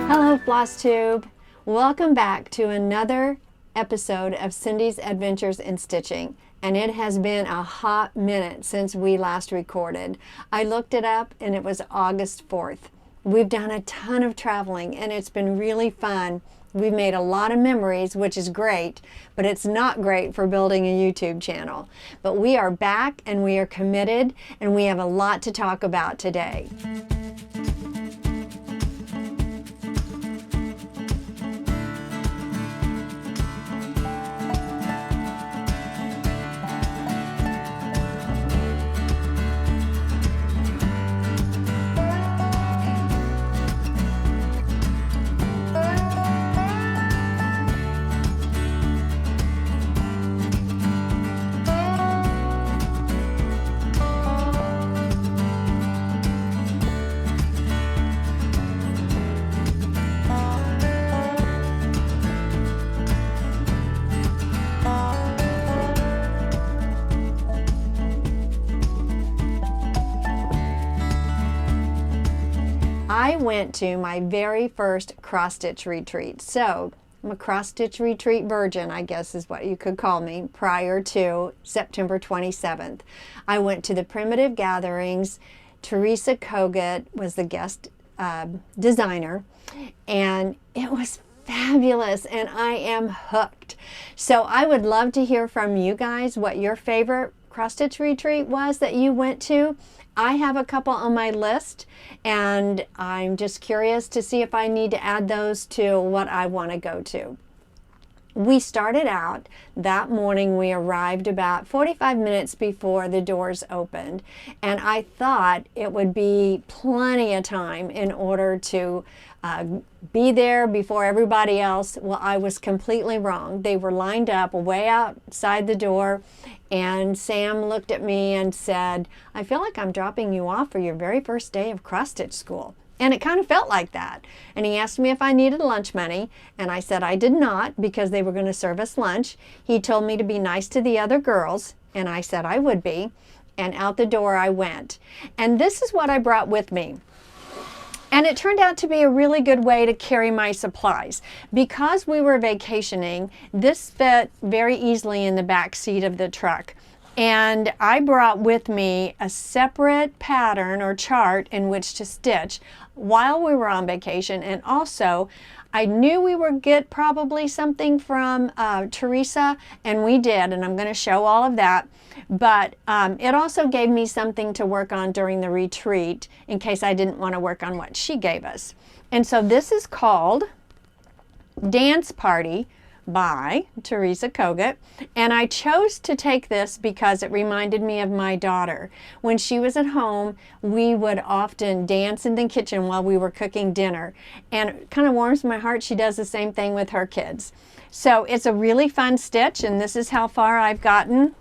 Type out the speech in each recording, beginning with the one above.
Hello Flosstube! Welcome back to another episode of Cindy's Adventures in Stitching. And it has been a hot minute since we last recorded. I looked it up and it was August 4th. We've done a ton of traveling and it's been really fun. We've made a lot of memories, which is great, but it's not great for building a YouTube channel. But we are back and we are committed and we have a lot to talk about today. I went to my very first cross-stitch retreat. So I'm a cross-stitch retreat virgin, I guess is what you could call me, prior to September 27th. I went to the Primitive Gatherings. Teresa Kogut was the guest designer, and it was fabulous, and I am hooked. So I would love to hear from you guys what your favorite cross-stitch retreat was that you went to. I have a couple on my list, and I'm just curious to see if I need to add those to what I want to go to. We started out that morning. We arrived about 45 minutes before the doors opened, and I thought it would be plenty of time in order to be there before everybody else. Well, I was completely wrong. They were lined up way outside the door, and Sam looked at me and said, "I feel like I'm dropping you off for your very first day of cross-stitch school." And it kind of felt like that. And he asked me if I needed lunch money, and I said I did not because they were going to serve us lunch. He told me to be nice to the other girls, and I said I would be. And out the door I went. And this is what I brought with me. And it turned out to be a really good way to carry my supplies. Because we were vacationing, this fit very easily in the back seat of the truck. And I brought with me a separate pattern or chart in which to stitch while we were on vacation. And also, I knew we would get probably something from Teresa, and we did, and I'm going to show all of that. But it also gave me something to work on during the retreat in case I didn't want to work on what she gave us. And so this is called Dance Party by Teresa Kogut, and I chose to take this because it reminded me of my daughter. When she was at home, we would often dance in the kitchen while we were cooking dinner, and it kind of warms my heart. She does the same thing with her kids. So it's a really fun stitch, and this is how far I've gotten.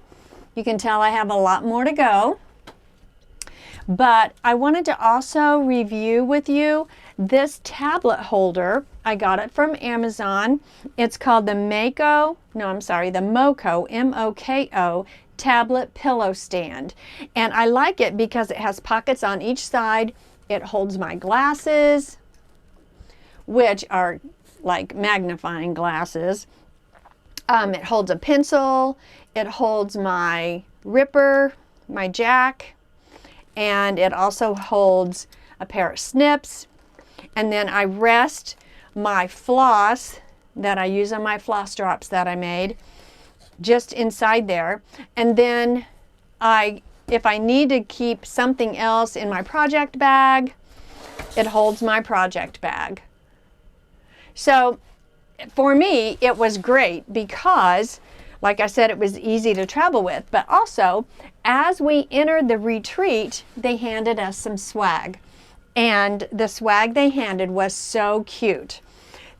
You can tell I have a lot more to go. But I wanted to also review with you this tablet holder. I got it from Amazon. It's called the Moko, M-O-K-O tablet pillow stand. And I like it because it has pockets on each side. It holds my glasses, which are like magnifying glasses. It holds a pencil. It holds my ripper, my jack, and it also holds a pair of snips. And then I rest my floss that I use on my floss drops that I made just inside there. And then if I need to keep something else in my project bag, it holds my project bag. So for me, it was great because, like I said, it was easy to travel with. But also, as we entered the retreat, they handed us some swag. And the swag they handed was so cute.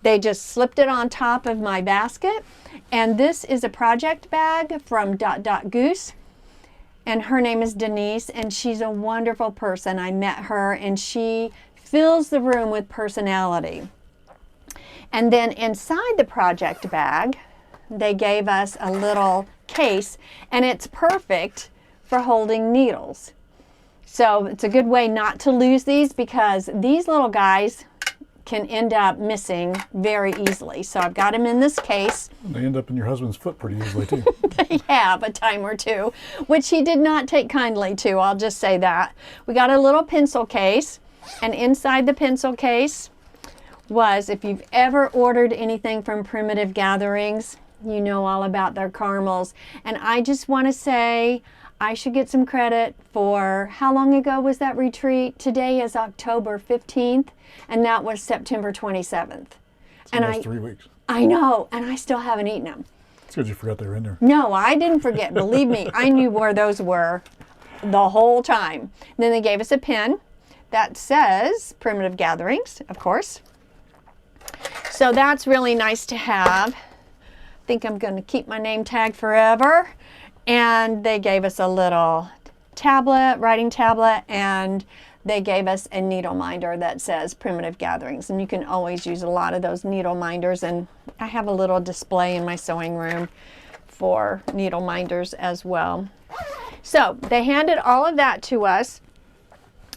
They just slipped it on top of my basket. And this is a project bag from Goose. And her name is Denise, and she's a wonderful person. I met her, and she fills the room with personality. And then inside the project bag, they gave us a little case, and it's perfect for holding needles. So it's a good way not to lose these, because these little guys can end up missing very easily. So I've got them in this case. They end up in your husband's foot pretty easily too. They have a time or two, which he did not take kindly to, I'll just say that. We got a little pencil case, and inside the pencil case was, if you've ever ordered anything from Primitive Gatherings, you know all about their caramels. And I just want to say I should get some credit for, how long ago was that retreat? Today is October 15th, and that was September 27th. It's almost 3 weeks. I know, and I still haven't eaten them. It's because you forgot they were in there. No, I didn't forget. Believe me, I knew where those were the whole time. Then they gave us a pin that says Primitive Gatherings, of course. So that's really nice to have. I think I'm going to keep my name tag forever. And they gave us a little tablet, writing tablet, and they gave us a needle minder that says Primitive Gatherings. And you can always use a lot of those needle minders. And I have a little display in my sewing room for needle minders as well. So they handed all of that to us.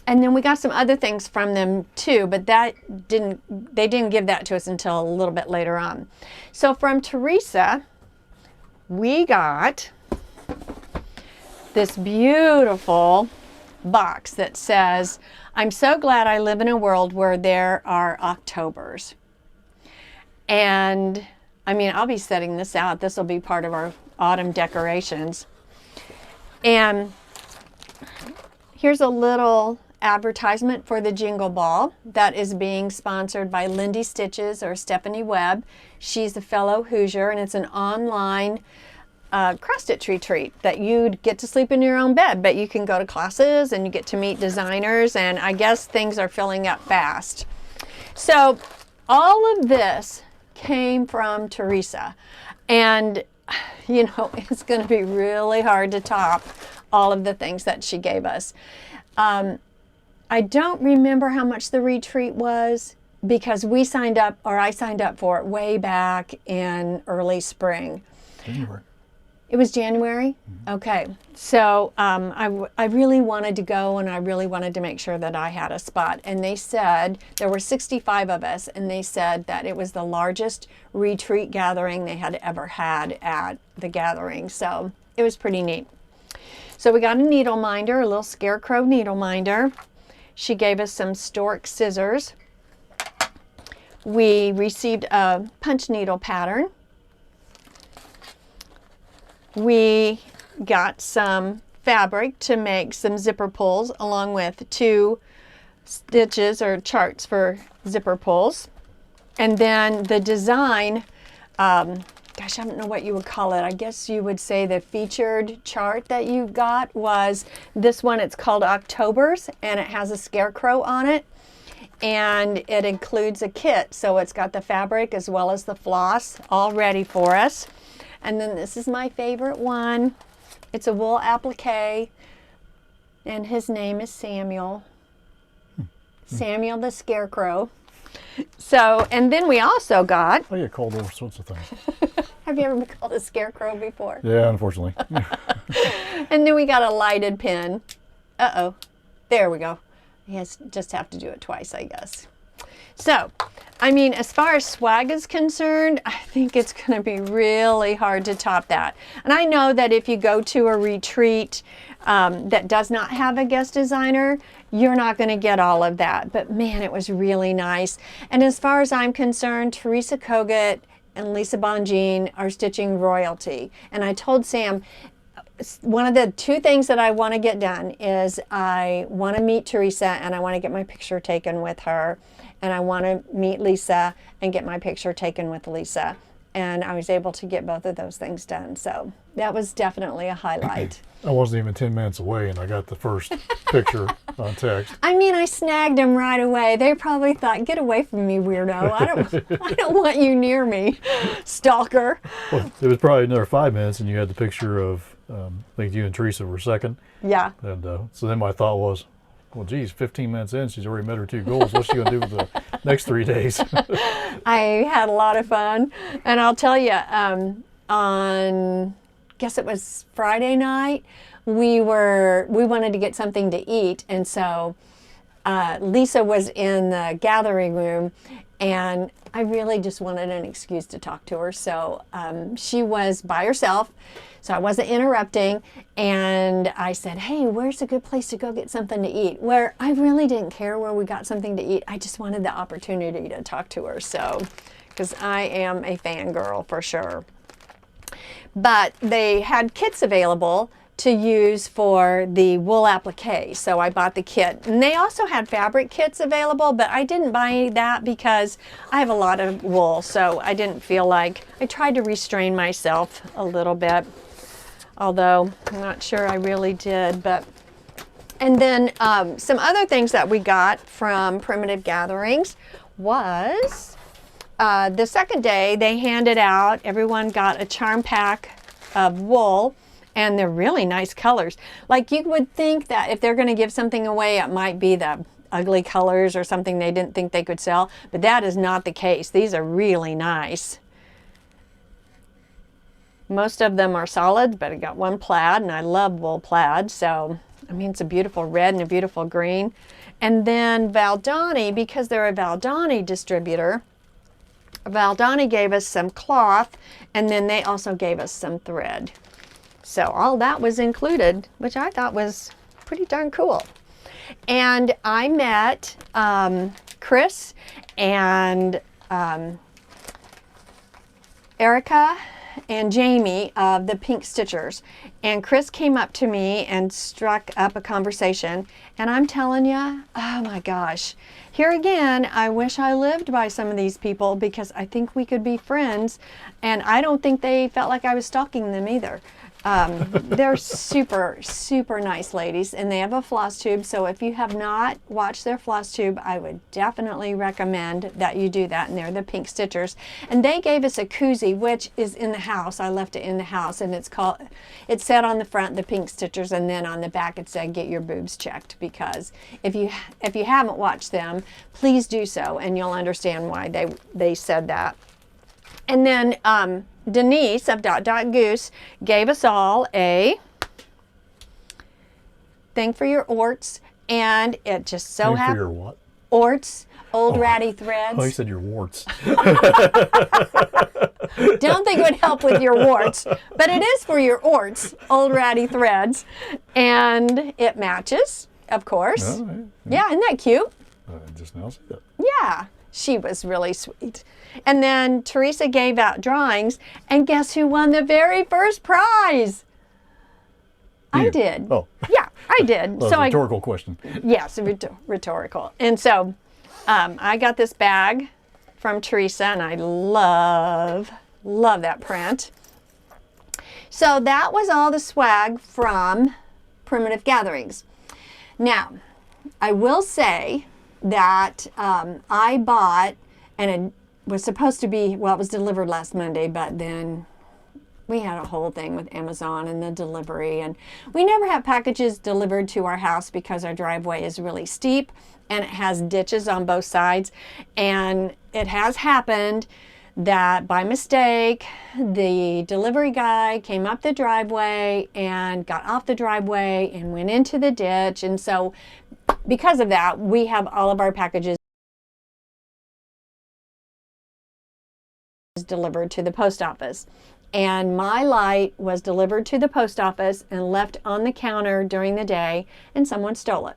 And then we got some other things from them too, but they didn't give that to us until a little bit later on. So from Teresa, we got this beautiful box that says, "I'm so glad I live in a world where there are Octobers." And I mean, I'll be setting this out. This will be part of our autumn decorations. And here's a little advertisement for the Jingle Ball that is being sponsored by Lindy Stitches, or Stephanie Webb. She's a fellow Hoosier, and it's an online cross-stitch retreat that you'd get to sleep in your own bed, but you can go to classes and you get to meet designers, and I guess things are filling up fast. So all of this came from Teresa, and you know, it's going to be really hard to top all of the things that she gave us. I don't remember how much the retreat was, because we signed up, or I signed up for it way back in early spring. January. It was January? Mm-hmm. Okay. So I really wanted to go, and I really wanted to make sure that I had a spot. And they said, there were 65 of us, and they said that it was the largest retreat gathering they had ever had at the gathering. So it was pretty neat. So we got a needle minder, a little scarecrow needle minder. She gave us some stork scissors. We received a punch needle pattern. We got some fabric to make some zipper pulls, along with 2 stitches or charts for zipper pulls. And then the design, gosh, I don't know what you would call it. I guess you would say the featured chart that you got was this one. It's called Octobers, and it has a scarecrow on it, and it includes a kit. So it's got the fabric as well as the floss all ready for us. And then this is my favorite one. It's a wool applique, and his name is Samuel. Samuel the Scarecrow. So, and then we also got... I get called all sorts of things. Have you ever been called a scarecrow before? Yeah, unfortunately. And then we got a lighted pin. Uh-oh. There we go. You just have to do it twice, I guess. So, I mean, as far as swag is concerned, I think it's going to be really hard to top that. And I know that if you go to a retreat that does not have a guest designer, you're not going to get all of that. But man, it was really nice. And as far as I'm concerned, Teresa Kogut and Lisa Bonjean are stitching royalty. And I told Sam, one of the 2 things that I want to get done is I want to meet Teresa, and I want to get my picture taken with her. And I want to meet Lisa and get my picture taken with Lisa. And I was able to get both of those things done. So that was definitely a highlight. I wasn't even 10 minutes away, and I got the first picture on text. I mean, I snagged them right away. They probably thought, get away from me, weirdo. I don't want you near me, stalker. Well, it was probably another 5 minutes, and you had the picture of, I think you and Teresa were second. Yeah. And so then my thought was, well, geez, 15 minutes in, she's already met her 2 goals. What's she going to do with the next 3 days? I had a lot of fun. And I'll tell you, on, guess it was Friday night, we wanted to get something to eat. And so Lisa was in the gathering room, and I really just wanted an excuse to talk to her. So she was by herself, so I wasn't interrupting. And I said, hey, where's a good place to go get something to eat? Where I really didn't care where we got something to eat. I just wanted the opportunity to talk to her. So, because I am a fangirl for sure. But they had kits available to use for the wool applique, so I bought the kit. And they also had fabric kits available, but I didn't buy that because I have a lot of wool, so I didn't feel like, I tried to restrain myself a little bit, although I'm not sure I really did. But and then some other things that we got from Primitive Gatherings was the second day they handed out, everyone got a charm pack of wool. And they're really nice colors. Like, you would think that if they're going to give something away, it might be the ugly colors or something they didn't think they could sell. But that is not the case. These are really nice. Most of them are solids, but I got one plaid, and I love wool plaid. So, I mean, it's a beautiful red and a beautiful green. And then Valdani, because they're a Valdani distributor, Valdani gave us some cloth, and then they also gave us some thread. So all that was included, which I thought was pretty darn cool. And I met Chris and Erica and Jamie of the Pink Stitchers. And Chris came up to me and struck up a conversation. And I'm telling you, oh my gosh, here again, I wish I lived by some of these people, because I think we could be friends. And I don't think they felt like I was stalking them either. They're super, super nice ladies, and they have a Flosstube. So if you have not watched their Flosstube, I would definitely recommend that you do that. And they're the Pink Stitchers. And they gave us a koozie, which is in the house. I left it in the house, and it said on the front, the Pink Stitchers, and then on the back it said, get your boobs checked. Because if you haven't watched them, please do so, and you'll understand why they said that. And then Denise of Goose gave us all a thing for your orts, and it just so happened. For your what? Orts, old ratty threads. Oh, you said your warts. Don't think it would help with your warts, but it is for your orts, old ratty threads, and it matches, of course. Oh, yeah, isn't that cute? Just now see that. Yeah, she was really sweet. And then Teresa gave out drawings, and guess who won the very first prize? You. I did. Oh. Yeah, I did. Well, so rhetorical question. Yes, rhetorical. And so I got this bag from Teresa, and I love that print. So that was all the swag from Primitive Gatherings. Now, I will say that I bought, and it was supposed to be, well, it was delivered last Monday, but then we had a whole thing with Amazon and the delivery, and we never have packages delivered to our house because our driveway is really steep and it has ditches on both sides. And it has happened that by mistake, the delivery guy came up the driveway and got off the driveway and went into the ditch. And so because of that, we have all of our packages delivered to the post office. And my light was delivered to the post office and left on the counter during the day, and someone stole it.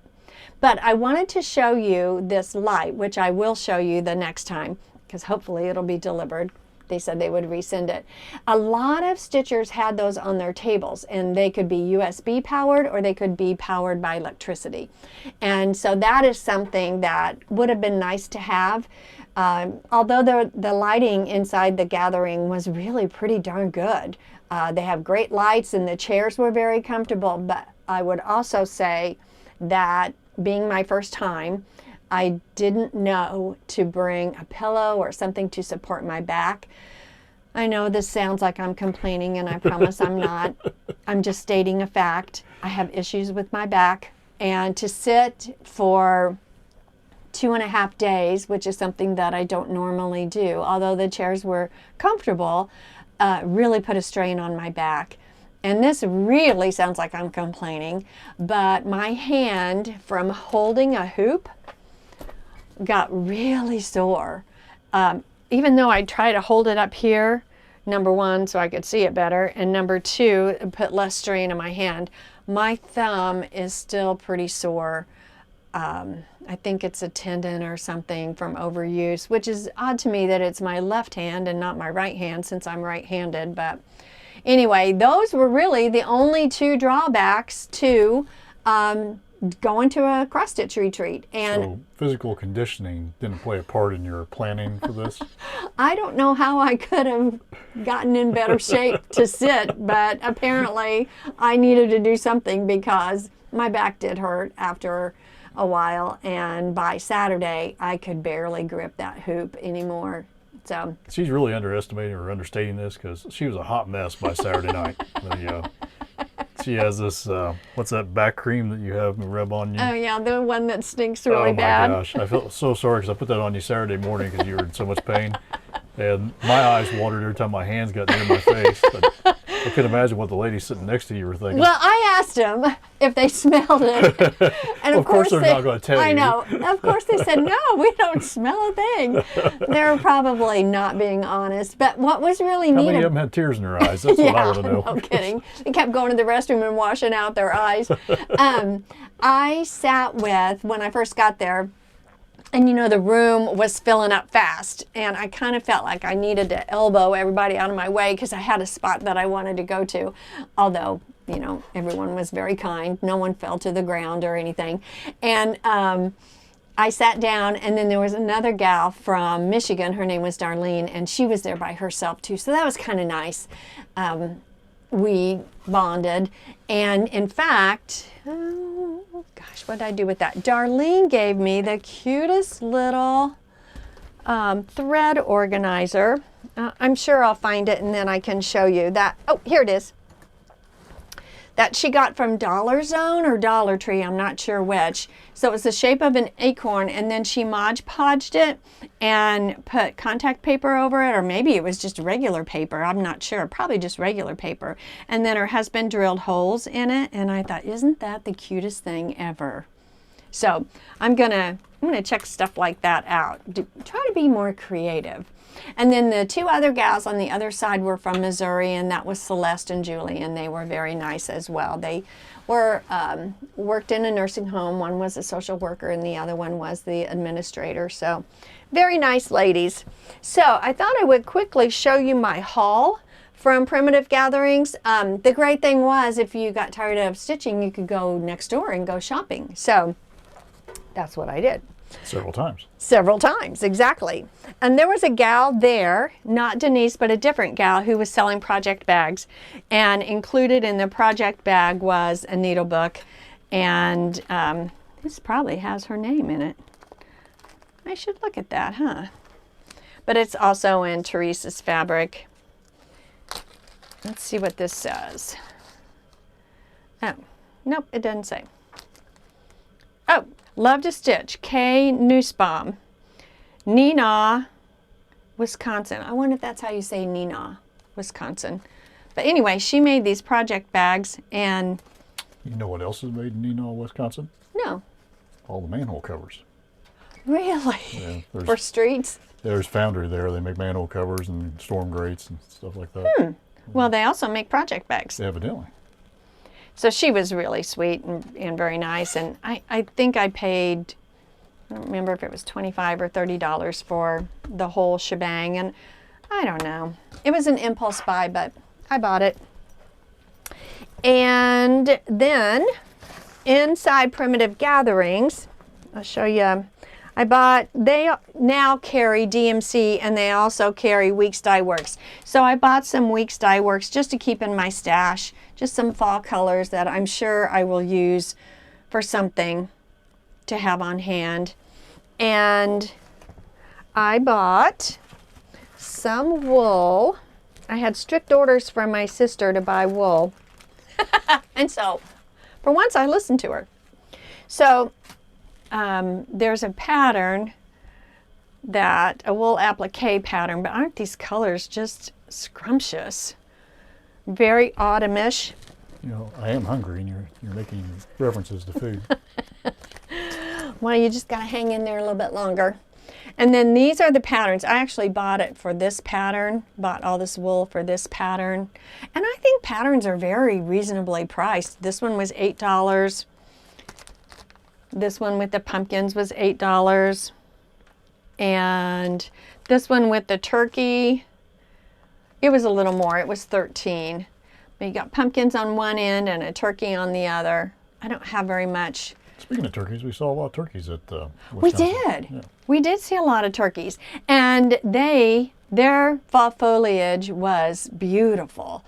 But I wanted to show you this light, which I will show you the next time, because hopefully it'll be delivered. They said they would resend it. A lot of stitchers had those on their tables, and they could be USB powered or they could be powered by electricity. And so that is something that would have been nice to have. Although the lighting inside the gathering was really pretty darn good. They have great lights and the chairs were very comfortable, but I would also say that being my first time, I didn't know to bring a pillow or something to support my back. I know this sounds like I'm complaining, and I promise I'm not. I'm just stating a fact. I have issues with my back, and to sit for 2.5 days, which is something that I don't normally do, although the chairs were comfortable, really put a strain on my back. and this really sounds like I'm complaining, but my hand from holding a hoop got really sore. Even though I try to hold it up here, number one, so I could see it better, and number two, put less strain on my hand, my thumb is still pretty sore. I think it's a tendon or something from overuse, which is odd to me that it's my left hand and not my right hand since I'm right-handed. But anyway, those were really the only two drawbacks to going to a cross-stitch retreat. And so physical conditioning didn't play a part in your planning for this? I don't know how I could have gotten in better shape to sit, but apparently I needed to do something because my back did hurt after a while, and by Saturday I could barely grip that hoop anymore. So she's really underestimating or understating this, because she was a hot mess by Saturday night. She has this what's that back cream that you have me rub on you? Oh yeah, the one that stinks really bad. Oh my gosh, I felt so sorry because I put that on you Saturday morning because you were in so much pain, and my eyes watered every time my hands got near my face. But I could imagine what the lady sitting next to you were thinking. Well, I asked them if they smelled it. And well, of course they're not going to tell you. I know. Of course they said, no, we don't smell a thing. They're probably not being honest. But what was really neat... How many of them had tears in their eyes? That's what I want to know. No kidding. They kept going to the restroom and washing out their eyes. I sat with, when I first got there, and you know, the room was filling up fast, and I kind of felt like I needed to elbow everybody out of my way because I had a spot that I wanted to go to. Although, you know, everyone was very kind. No one fell to the ground or anything. And I sat down, and then there was another gal from Michigan. Her name was Darlene, and she was there by herself too. So that was kind of nice. We bonded, and in fact, gosh, what did I do with that? Darlene gave me the cutest little thread organizer. I'm sure I'll find it and then I can show you that. Oh, here it is. That she got from Dollar Zone or Dollar Tree, I'm not sure which. So it was the shape of an acorn, and then she Mod Podged it and put contact paper over it, or maybe it was just regular paper, I'm not sure, probably just regular paper. And then her husband drilled holes in it, and I thought, isn't that the cutest thing ever? So I'm gonna check stuff like that out. Try to be more creative. And then the two other gals on the other side were from Missouri, and that was Celeste and Julie, and they were very nice as well. They were worked in a nursing home. One was a social worker, and the other one was the administrator. So very nice ladies. So I thought I would quickly show you my haul from Primitive Gatherings. The great thing was, if you got tired of stitching, you could go next door and go shopping. So that's what I did. Several times. Several times, exactly. And there was a gal there, not Denise, but a different gal who was selling project bags. And included in the project bag was a needle book. And this probably has her name in it. I should look at that, huh? But it's also in Teresa's fabric. Let's see what this says. Oh, nope, it doesn't say. Oh, Love to Stitch, Kay Nussbaum, Neenah, Wisconsin. I wonder if that's how you say Neenah, Wisconsin. But anyway, she made these project bags, and... You know what else is made in Neenah, Wisconsin? No. All the manhole covers. Really? Yeah, for streets? There's Foundry there. They make manhole covers and storm grates and stuff like that. Well, they also make project bags. Evidently. So she was really sweet and very nice, and I think I paid, I don't remember if it was $25 or $30 for the whole shebang, and I don't know. It was an impulse buy, but I bought it. And then inside Primitive Gatherings, I'll show you, they now carry DMC, and they also carry Weeks Dye Works. So I bought some Weeks Dye Works just to keep in my stash, just some fall colors that I'm sure I will use for something to have on hand. And I bought some wool. I had strict orders from my sister to buy wool. And so, for once, I listened to her. So, there's a pattern, a wool applique pattern, but aren't these colors just scrumptious? very autumnish. You know, I am hungry, and you're making references to food. Well, you just got to hang in there a little bit longer. And then these are the patterns. I actually bought it for this pattern, bought all this wool for this pattern. And I think patterns are very reasonably priced. This one was $8. This one with the pumpkins was $8. And this one with the turkey, it was a little more. It was $13. But you got pumpkins on one end and a turkey on the other. I don't have very much. Speaking of turkeys, we saw a lot of turkeys at Wisconsin. We did. Yeah. We did see a lot of turkeys. And their fall foliage was beautiful.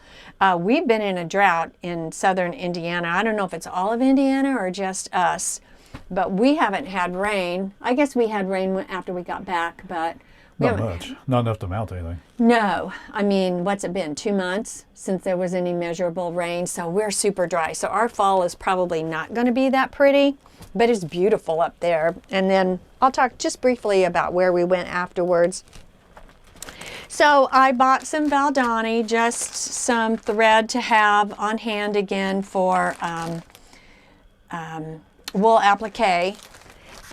We've been in a drought in southern Indiana. I don't know if it's all of Indiana or just us, but we haven't had rain. I guess we had rain after we got back, but we Not haven't. much. Not enough to mount anything. No, I mean, what's it been, 2 months since there was any measurable rain, so we're super dry. So our fall is probably not going to be that pretty, but it's beautiful up there. And then I'll talk just briefly about where we went afterwards. So I bought some Valdani, just some thread to have on hand again for wool applique.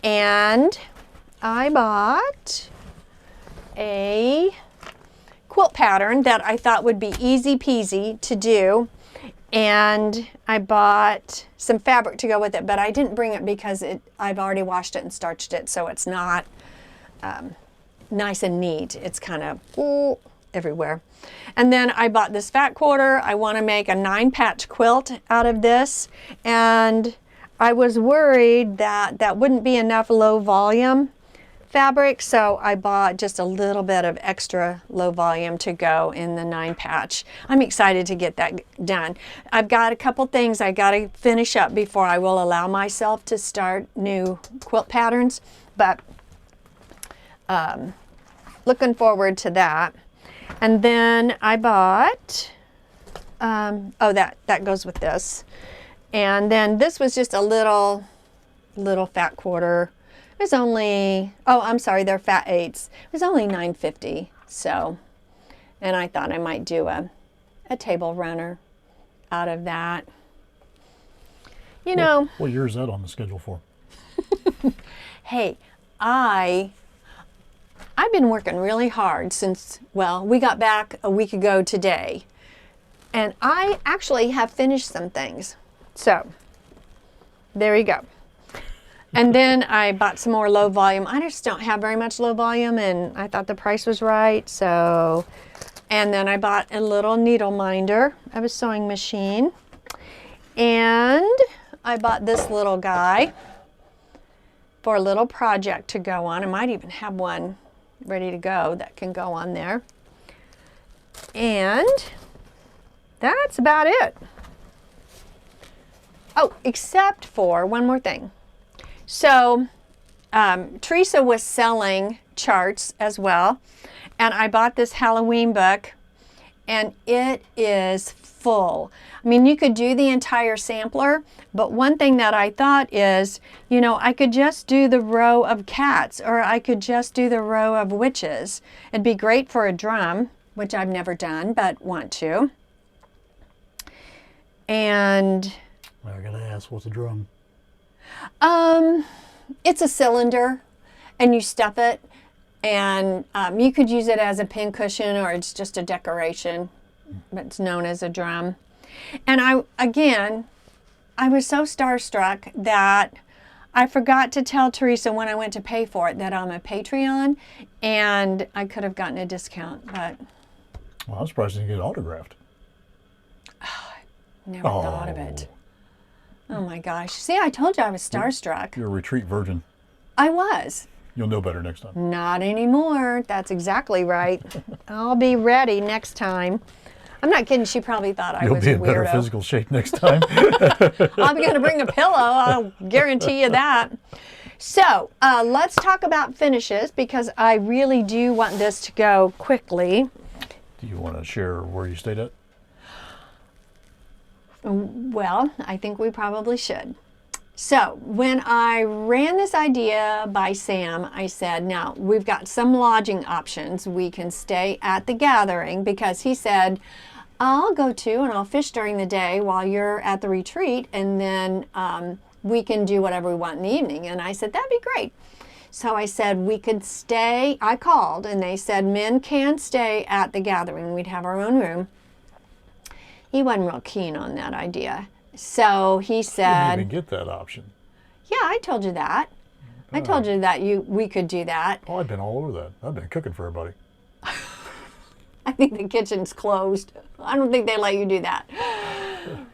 And I bought a quilt pattern that I thought would be easy peasy to do, and I bought some fabric to go with it, but I didn't bring it because I've already washed it and starched it, so it's not nice and neat. It's kind of everywhere. And then I bought this fat quarter. I want to make a 9-patch quilt out of this, and I was worried that that wouldn't be enough low volume fabric, so I bought just a little bit of extra low volume to go in the 9-patch. I'm excited to get that done. I've got a couple things I got to finish up before I will allow myself to start new quilt patterns, but looking forward to that. And then I bought, that goes with this. And then this was just a little fat quarter. It was only, I'm sorry, they're fat 8s. It was only $9.50. So, and I thought I might do a table runner out of that. You know. What year is that on the schedule for? Hey, I've been working really hard since, well, we got back a week ago today. And I actually have finished some things. So, there you go. And then I bought some more low volume. I just don't have very much low volume, and I thought the price was right. So, and then I bought a little needle minder of a sewing machine. And I bought this little guy for a little project to go on. I might even have one ready to go that can go on there. And that's about it. Oh, except for one more thing. So Teresa was selling charts as well, and I bought this Halloween book, and it is full. I mean, you could do the entire sampler, but one thing that I thought is, you know, I could just do the row of cats, or I could just do the row of witches. It'd be great for a drum, which I've never done, but want to. And I gotta ask, what's a drum? It's a cylinder, and you stuff it, and you could use it as a pin cushion, or it's just a decoration, but it's known as a drum. And I was so starstruck that I forgot to tell Teresa when I went to pay for it that I'm a Patreon, and I could have gotten a discount, but Well, I'm surprised you didn't get it autographed. never thought of it. Oh my gosh. See, I told you I was starstruck. You're a retreat virgin. I was. You'll know better next time. Not anymore. That's exactly right. I'll be ready next time. I'm not kidding. She probably thought I You'll was be a in better weirdo. physical shape next time. I'm going to bring a pillow. I'll guarantee you that. So let's talk about finishes, because I really do want this to go quickly. Do you want to share where you stayed at? Well, I think we probably should. So when I ran this idea by Sam, I said, now we've got some lodging options. We can stay at the gathering, because he said, I'll go too, and I'll fish during the day while you're at the retreat, and then we can do whatever we want in the evening. And I said, that'd be great. So I said we could stay. I called, and they said men can stay at the gathering. We'd have our own room. He wasn't real keen on that idea. So he said, You didn't even get that option. yeah, I told you that. I told you that we could do that. Oh, I've been all over that. I've been cooking for everybody. I think the kitchen's closed. I don't think they let you do that.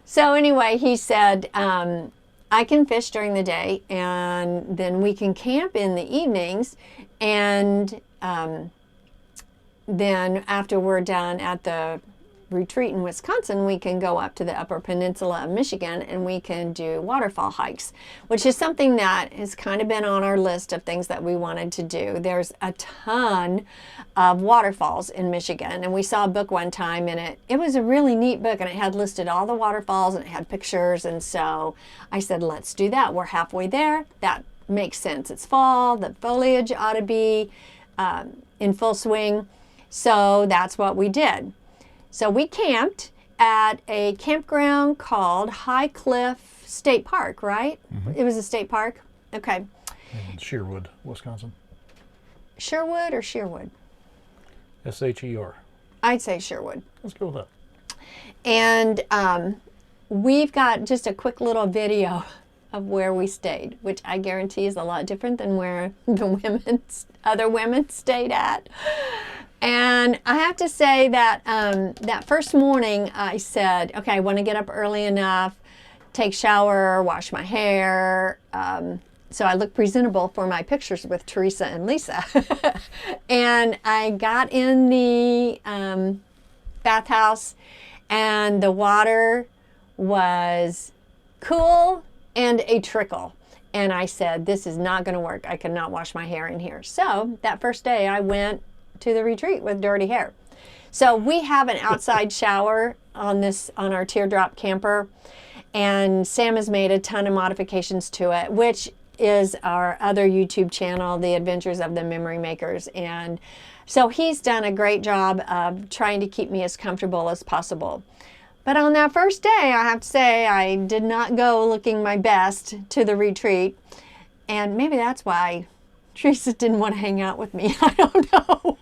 So anyway, he said, I can fish during the day, and then we can camp in the evenings, and then after we're done at the retreat in Wisconsin, we can go up to the Upper Peninsula of Michigan, and we can do waterfall hikes, which is something that has kind of been on our list of things that we wanted to do. There's a ton of waterfalls in Michigan, and we saw a book one time, and it was a really neat book, and it had listed all the waterfalls, and it had pictures, and so I said, let's do that. We're halfway there. That makes sense. It's fall. The foliage ought to be in full swing, so that's what we did. So we camped at a campground called High Cliff State Park, right? Mm-hmm. It was a state park? Okay. In Sherwood, Wisconsin. Sherwood or Sherwood? S-H-E-R. I'd say Sherwood. Let's go with that. And we've got just a quick little video of where we stayed, which I guarantee is a lot different than where the other women stayed at. And I have to say that that first morning I said, okay, I want to get up early enough, take shower, wash my hair, so I look presentable for my pictures with Teresa and Lisa. And I got in the bathhouse, and the water was cool and a trickle. And I said, this is not going to work. I cannot wash my hair in here. So that first day I went to the retreat with dirty hair. So we have an outside shower on our teardrop camper, and Sam has made a ton of modifications to it, which is our other YouTube channel, The Adventures of the Memory Makers. And so he's done a great job of trying to keep me as comfortable as possible. But on that first day, I have to say, I did not go looking my best to the retreat. And maybe that's why Teresa didn't want to hang out with me. I don't know.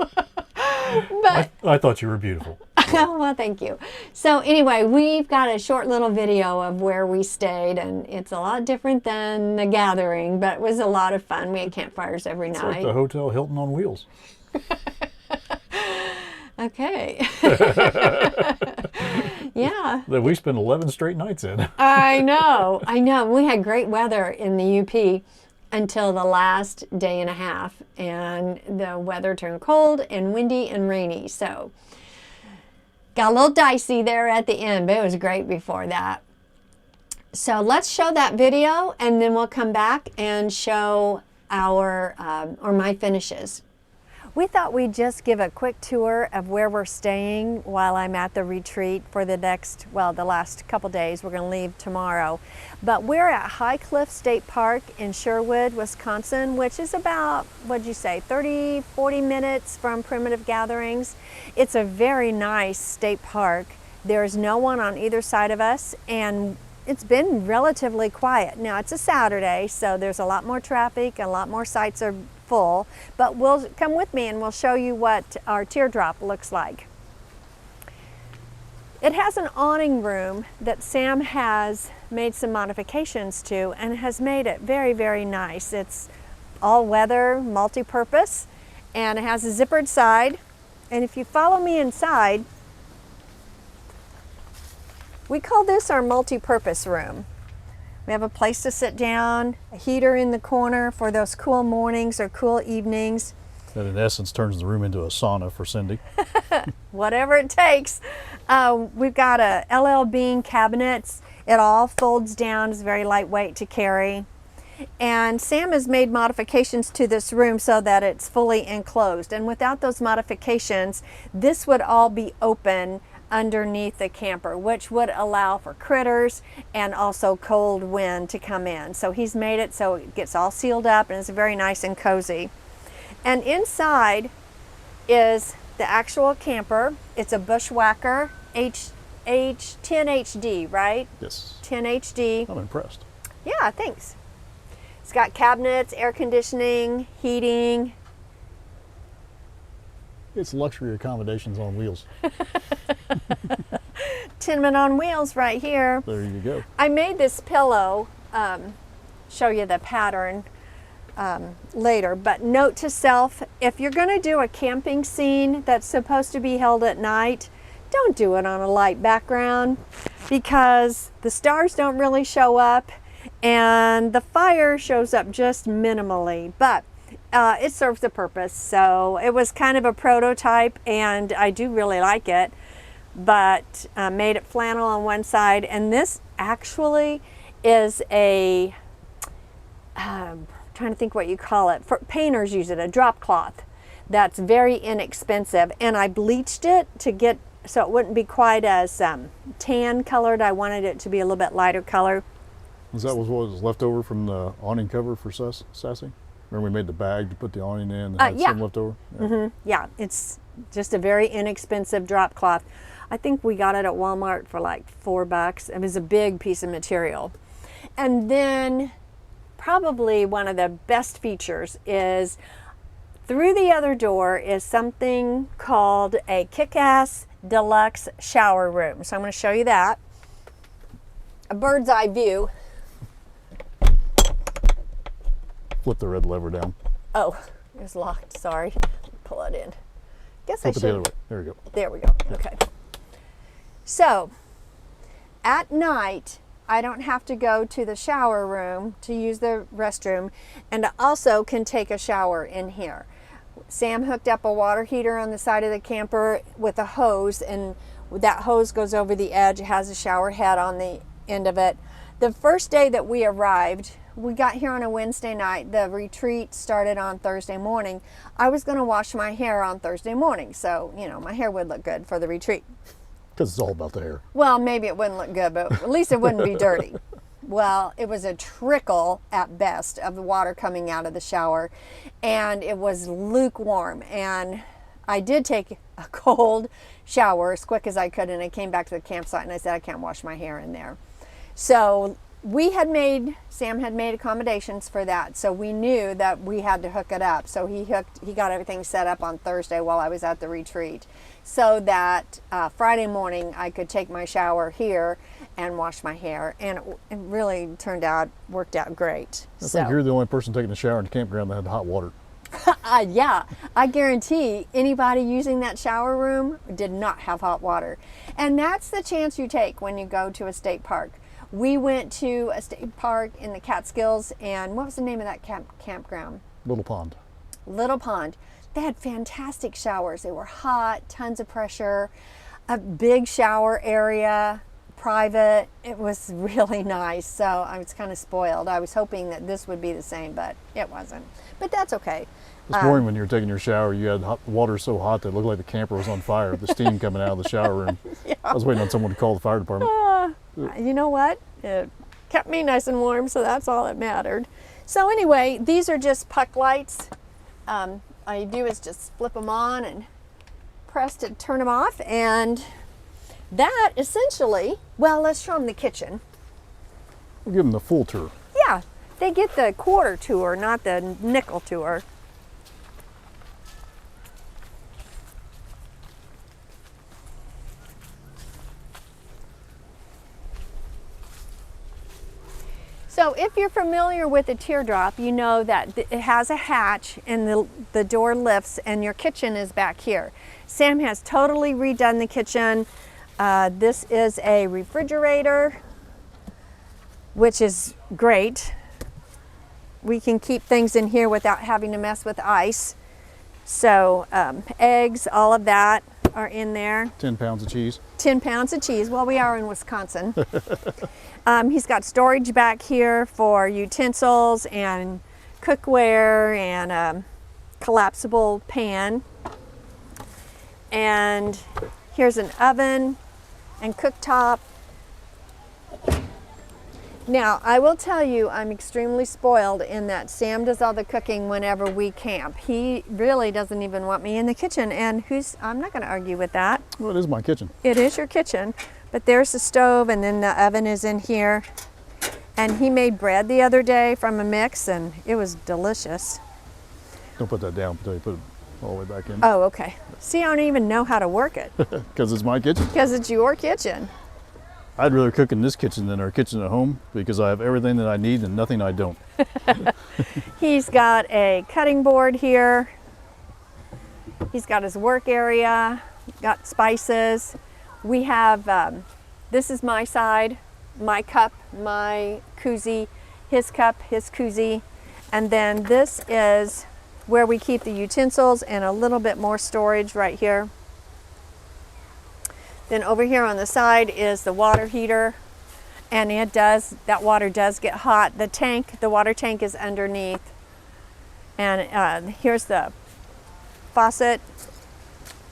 But I thought you were beautiful. well, thank you. So anyway, we've got a short little video of where we stayed, and it's a lot different than the gathering, but it was a lot of fun. We had campfires every night. It's like the Hotel Hilton on wheels. Okay. Yeah. That we spent 11 straight nights in. I know. We had great weather in the UP until the last day and a half, and the weather turned cold and windy and rainy, so got a little dicey there at the end, but it was great before that. So let's show that video, and then we'll come back and show my finishes. We thought we'd just give a quick tour of where we're staying while I'm at the retreat for the last couple days. We're going to leave tomorrow. But we're at High Cliff State Park in Sherwood, Wisconsin, which is about, 30, 40 minutes from Primitive Gatherings. It's a very nice state park. There's no one on either side of us, and it's been relatively quiet. Now, it's a Saturday, so there's a lot more traffic, a lot more sites are full, but come with me and we'll show you what our teardrop looks like. It has an awning room that Sam has made some modifications to and has made it very, very nice. It's all weather, multi-purpose, and it has a zippered side. And if you follow me inside, we call this our multi-purpose room. We have a place to sit down, a heater in the corner for those cool mornings or cool evenings. That in essence turns the room into a sauna for Cindy. Whatever it takes. We've got a LL Bean cabinets. It all folds down, it's very lightweight to carry. And Sam has made modifications to this room so that it's fully enclosed. And without those modifications, this would all be open underneath the camper, which would allow for critters and also cold wind to come in. So he's made it so it gets all sealed up, and it's very nice and cozy. And inside is the actual camper. It's a Bushwhacker 10 HD, right? Yes. 10 HD. I'm impressed. Yeah, thanks. It's got cabinets, air conditioning, heating. It's luxury accommodations on wheels. Tenement on wheels right here. There you go. I made this pillow, show you the pattern later, but note to self, if you're going to do a camping scene that's supposed to be held at night, don't do it on a light background because the stars don't really show up and the fire shows up just minimally, but it serves a purpose. So it was kind of a prototype and I do really like it, but made it flannel on one side, and this actually is a trying to think what you call it. For painters use it, a drop cloth that's very inexpensive, and I bleached it to get so it wouldn't be quite as tan colored. I wanted it to be a little bit lighter color. Is that what was left over from the awning cover for Sassy? Remember we made the bag to put the awning in and had yeah. some left over? Yeah. Yeah, it's just a very inexpensive drop cloth. I think we got it at Walmart for like $4. It was a big piece of material. And then probably one of the best features is through the other door is something called a kick-ass deluxe shower room. So I'm going to show you that. A bird's eye view. Flip the red lever down. Oh, it was locked. Sorry. Pull it in. Guess Flip I it the other should. way. There we go. There we go. Okay. So at night, I don't have to go to the shower room to use the restroom, and I also can take a shower in here. Sam hooked up a water heater on the side of the camper with a hose, and that hose goes over the edge. It has a shower head on the end of it. The first day that we arrived, we got here on a Wednesday night. The retreat started on Thursday morning. I was going to wash my hair on Thursday morning, so, you know, my hair would look good for the retreat. Because it's all about the hair. Well, maybe it wouldn't look good, but at least it wouldn't be dirty. Well, it was a trickle at best of the water coming out of the shower, and it was lukewarm. And I did take a cold shower as quick as I could, and I came back to the campsite and I said, I can't wash my hair in there. So Sam had made accommodations for that, so we knew that we had to hook it up. So he got everything set up on Thursday while I was at the retreat, so that Friday morning I could take my shower here and wash my hair, and it really worked out great. I think you're the only person taking a shower in the campground that had hot water. Yeah, I guarantee anybody using that shower room did not have hot water, and that's the chance you take when you go to a state park. We went to a state park in the Catskills, and what was the name of that campground? Little Pond. Little Pond. They had fantastic showers. They were hot, tons of pressure, a big shower area, private. It was really nice. So I was kind of spoiled. I was hoping that this would be the same, but it wasn't. But that's okay. This morning when you were taking your shower, you had water so hot that it looked like the camper was on fire, the steam coming out of the shower room. Yeah. I was waiting on someone to call the fire department. You know what? It kept me nice and warm, so that's all that mattered. So anyway, these are just puck lights. All you do is just flip them on and press to turn them off, and that essentially, well, let's show them the kitchen. We'll give them the full tour. Yeah, they get the quarter tour, not the nickel tour. So if you're familiar with a teardrop, you know that it has a hatch and the door lifts and your kitchen is back here. Sam has totally redone the kitchen. This is a refrigerator, which is great. We can keep things in here without having to mess with ice. So eggs, all of that are in there. 10 pounds of cheese. 10 pounds of cheese. Well, we are in Wisconsin. He's got storage back here for utensils and cookware and a collapsible pan. And here's an oven and cooktop. Now, I will tell you, I'm extremely spoiled in that Sam does all the cooking whenever we camp. He really doesn't even want me in the kitchen, and I'm not going to argue with that. Well, it is my kitchen. It is your kitchen, But there's the stove, and then the oven is in here. And he made bread the other day from a mix, and it was delicious. Don't put that down until you put it all the way back in. Oh, okay. See, I don't even know how to work it. Because it's my kitchen. Because it's your kitchen. I'd rather cook in this kitchen than our kitchen at home because I have everything that I need and nothing I don't. He's got a cutting board here. He's got his work area, got spices. We have, this is my side, my cup, my koozie, his cup, his koozie. And then this is where we keep the utensils and a little bit more storage right here. Then over here on the side is the water heater, and that water does get hot. The water tank is underneath. And here's the faucet.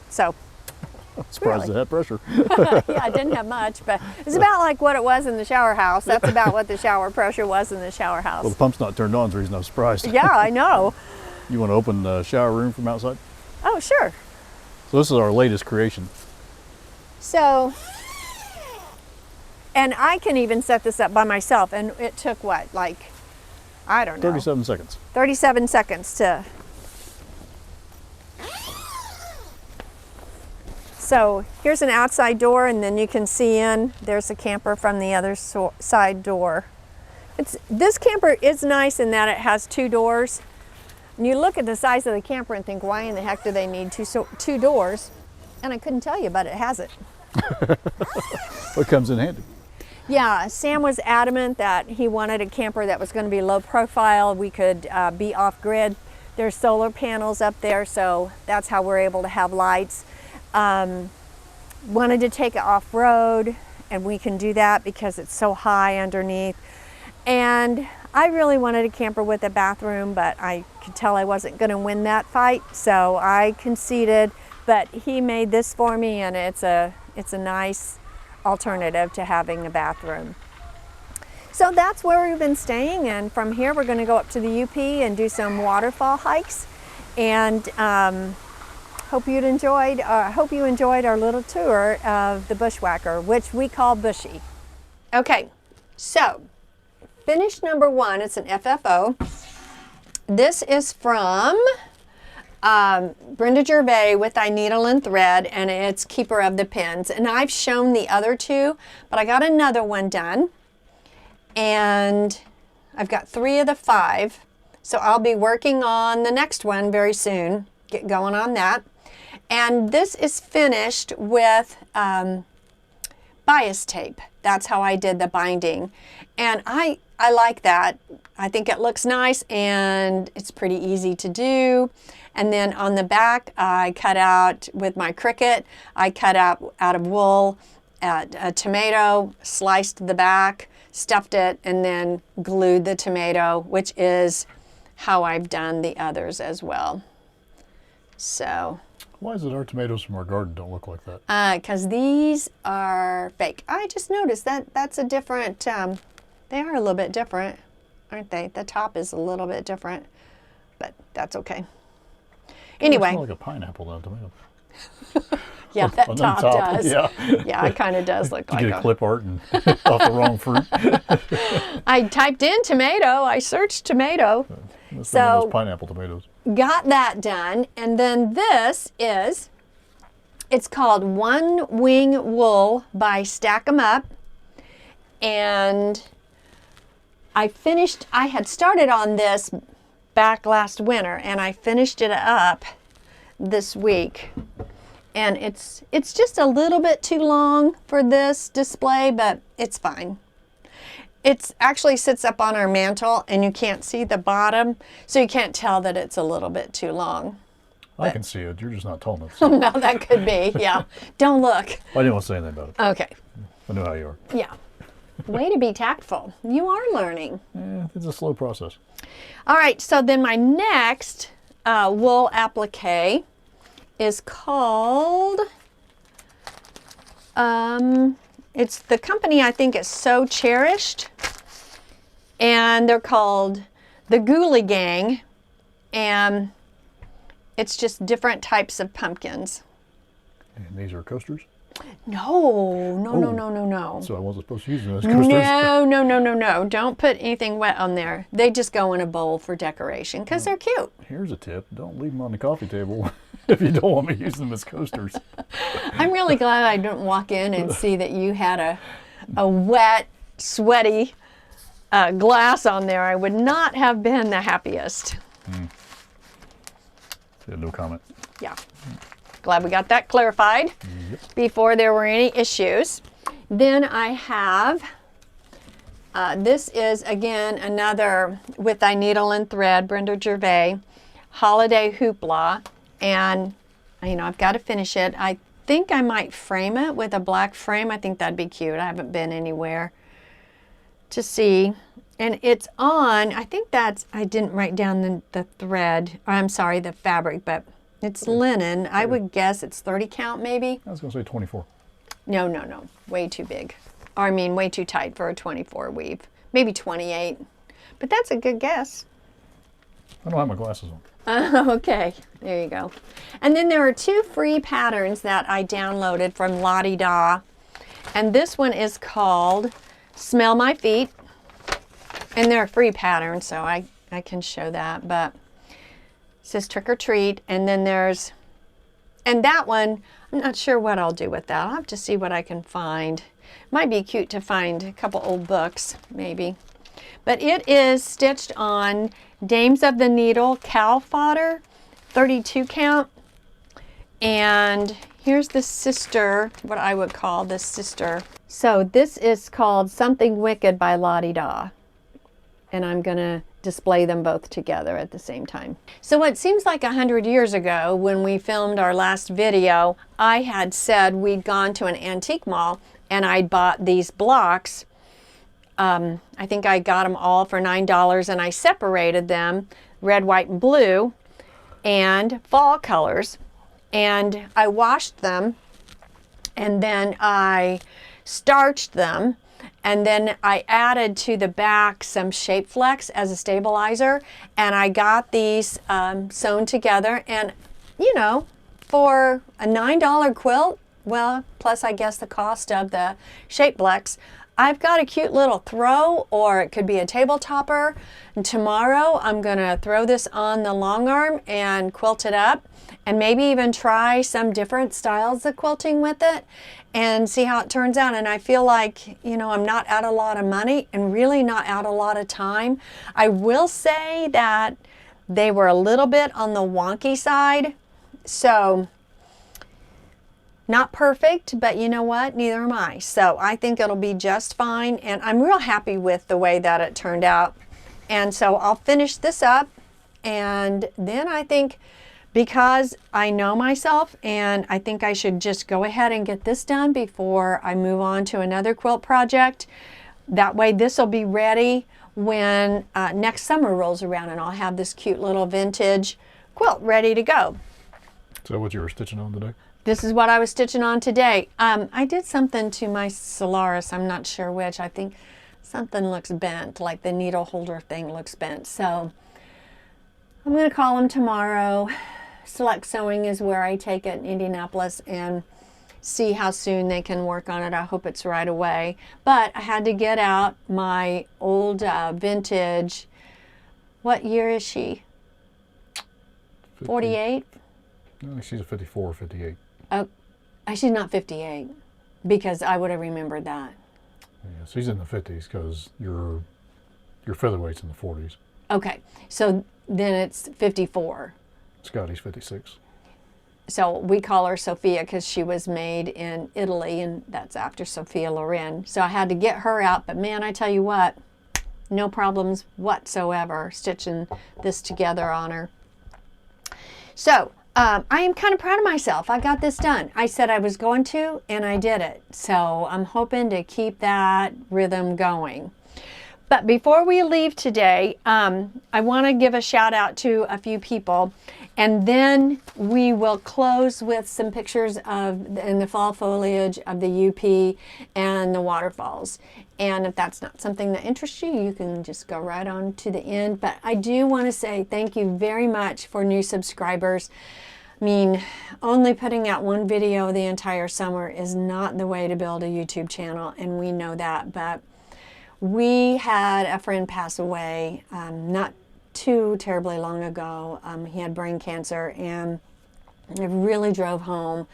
So, I'm surprised it had pressure. yeah, it didn't have much, but it's about like what it was in the shower house. That's about what the shower pressure was in the shower house. Well, the pump's not turned on, so the reason I'm surprised. Yeah, I know. You want to open the shower room from outside? Oh, sure. So this is our latest creation. So, and I can even set this up by myself, and it took what, like, I don't know. 37 seconds. 37 seconds to. So here's an outside door, and then you can see in. There's a camper from the other side door. This camper is nice in that it has 2 doors. And you look at the size of the camper and think, why in the heck do they need two doors? And I couldn't tell you, but it has it. What comes in handy? Yeah, Sam was adamant that he wanted a camper that was going to be low profile. We could be off grid. There's solar panels up there, so that's how we're able to have lights. Wanted to take it off road, and we can do that because it's so high underneath. And I really wanted a camper with a bathroom, but I could tell I wasn't going to win that fight, so I conceded. But he made this for me, and it's a nice alternative to having a bathroom. So that's where we've been staying, and from here we're going to go up to the UP and do some waterfall hikes. And hope you enjoyed our little tour of the Bushwhacker, which we call Bushy. Okay, so finish number 1. It's an FFO. This is from Brenda Gervais with I Needle and Thread, and it's Keeper of the Pins. And I've shown the other 2, but I got another one done. And I've got 3 of the 5. So I'll be working on the next one very soon. Get going on that. And this is finished with bias tape. That's how I did the binding. And I like that. I think it looks nice and it's pretty easy to do. And then on the back, I cut out with my Cricut, I cut out of wool a tomato, sliced the back, stuffed it, and then glued the tomato, which is how I've done the others as well. So. Why is it our tomatoes from our garden don't look like that? Because these are fake. I just noticed that's a different, they are a little bit different, aren't they? The top is a little bit different, but that's okay. Anyway. It looks like a pineapple, not a tomato. Yeah, that top does. Yeah, yeah, it kind of does look like you get a clip art and off the wrong fruit. I typed in tomato. I searched tomato. That's so one of those pineapple tomatoes. Got that done. And then this is, it's called One Wing Wool by Stack 'em Up. And I had started on this back last winter, and I finished it up this week. And it's just a little bit too long for this display, but it's fine. It actually sits up on our mantle, and you can't see the bottom, so you can't tell that it's a little bit too long. I can see it. You're just not tall enough. No, that could be. Yeah. Don't look. I didn't want to say anything about it. Okay. I know how you are. Yeah. Way to be tactful. You are learning. Yeah, it's a slow process. All right. So then my next wool applique is called, it's the company I think is So Cherished, and they're called the Ghoulie Gang, and it's just different types of pumpkins. And these are coasters? No, no, no, Oh. no, no, no. So I wasn't supposed to use them as coasters. No, no, no, no, no. Don't put anything wet on there. They just go in a bowl for decoration because they're cute. Here's a tip. Don't leave them on the coffee table if you don't want me to use them as coasters. I'm really glad I didn't walk in and see that you had a wet, sweaty glass on there. I would not have been the happiest. Yeah, no comment. Yeah. Glad we got that clarified before there were any issues. Then I have, this is again another With Thy Needle and Thread, Brenda Gervais, Holiday Hoopla. And, you know, I've got to finish it. I think I might frame it with a black frame. I think that'd be cute. I haven't been anywhere to see. And it's on, I think that's, I didn't write down the thread, I'm sorry, the fabric, but it's linen. I would guess it's 30 count maybe. I was going to say 24. No, no, no, way too big. Or I mean, way too tight for a 24 weave. Maybe 28, but that's a good guess. I don't have my glasses on. Okay, there you go. And then there are 2 free patterns that I downloaded from Lottie Da. And this one is called Smell My Feet. And they're a free pattern, so I can show that. But it says Trick or Treat. And then there's, and that one, I'm not sure what I'll do with that. I'll have to see what I can find. Might be cute to find a couple old books, maybe. But it is stitched on Dames of the Needle cow fodder, 32 count. And here's the sister, what I would call the sister. So this is called Something Wicked by Lottie Da. And I'm going to display them both together at the same time. So it seems like 100 years ago when we filmed our last video, I had said we'd gone to an antique mall and I'd bought these blocks. I think I got them all for $9 and I separated them, red, white, and blue, and fall colors. And I washed them and then I starched them. And then I added to the back some Shape Flex as a stabilizer. And I got these sewn together. And, you know, for a $9 quilt, well, plus I guess the cost of the Shape Flex, I've got a cute little throw, or it could be a table topper. And tomorrow I'm going to throw this on the long arm and quilt it up. And maybe even try some different styles of quilting with it and see how it turns out. And I feel like, you know, I'm not out a lot of money and really not out a lot of time. I will say that they were a little bit on the wonky side. So not perfect, but you know what? Neither am I. So I think it'll be just fine. And I'm real happy with the way that it turned out. And so I'll finish this up. And then I think, because I know myself and I think I should just go ahead and get this done before I move on to another quilt project. That way this will be ready when next summer rolls around and I'll have this cute little vintage quilt ready to go. So what you were stitching on today? This is what I was stitching on today. I did something to my Solaris, I'm not sure which. I think something looks bent, like the needle holder thing looks bent. So I'm going to call them tomorrow. Select Sewing is where I take it in Indianapolis and see how soon they can work on it. I hope it's right away. But I had to get out my old vintage, what year is she? 48? No, she's a 54 or 58. Oh, she's not 58 because I would have remembered that. Yeah, she's in the 50s because your featherweight's in the 40s. Okay, so then it's 54. Scotty's 56. So we call her Sophia because she was made in Italy, and that's after Sophia Loren. So I had to get her out, but man, I tell you what, no problems whatsoever stitching this together on her. So I am kind of proud of myself. I got this done. I said I was going to, and I did it. So I'm hoping to keep that rhythm going. But before we leave today, I want to give a shout out to a few people, and then we will close with some pictures of in the fall foliage of the UP and the waterfalls. And if that's not something that interests you, you can just go right on to the end. But I do want to say thank you very much for new subscribers. mean, only putting out one video the entire summer is not the way to build a YouTube channel, and we know that. But we had a friend pass away not too terribly long ago. He had brain cancer, and it really drove home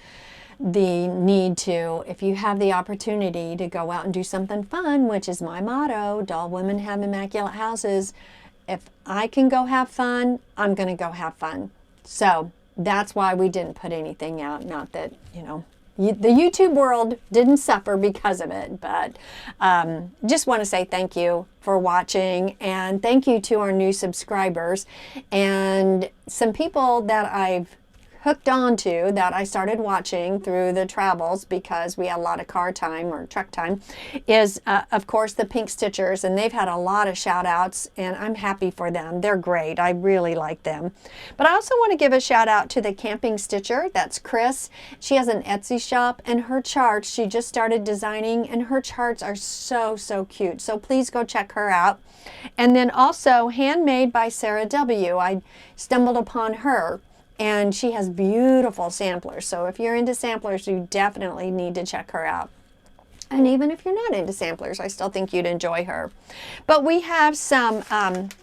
the need to, if you have the opportunity to go out and do something fun, which is my motto, Dull Women Have Immaculate Houses. If I can go have fun, I'm going to go have fun. So that's why we didn't put anything out. Not that, you know, the YouTube world didn't suffer because of it, but just want to say thank you for watching, and thank you to our new subscribers and some people that I've hooked on to that I started watching through the travels because we had a lot of car time or truck time is of course the Pink Stitchers, and they've had a lot of shout outs, and I'm happy for them. They're great. I really like them. But I also want to give a shout out to the Camping Stitcher. That's Chris. She has an Etsy shop, and her charts, she just started designing, and her charts are so cute. So please go check her out. And then also Handmade by Sarah W. I stumbled upon her, and she has beautiful samplers. So if you're into samplers, you definitely need to check her out. And even if you're not into samplers, I still think you'd enjoy her. But we have some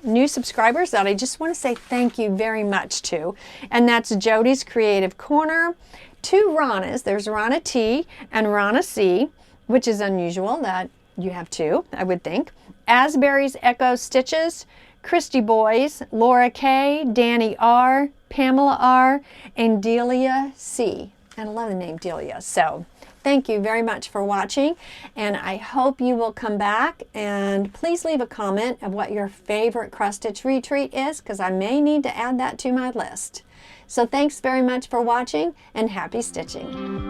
new subscribers that I just want to say thank you very much to. And that's Jody's Creative Corner, two Ranas. There's Rana T and Rana C, which is unusual that you have two, I would think. Asbury's Echo Stitches, Christy Boys, Laura K, Danny R, Pamela R, and Delia C. And I love the name Delia. So thank you very much for watching, and I hope you will come back, and please leave a comment of what your favorite cross stitch retreat is, because I may need to add that to my list. So thanks very much for watching, and happy stitching.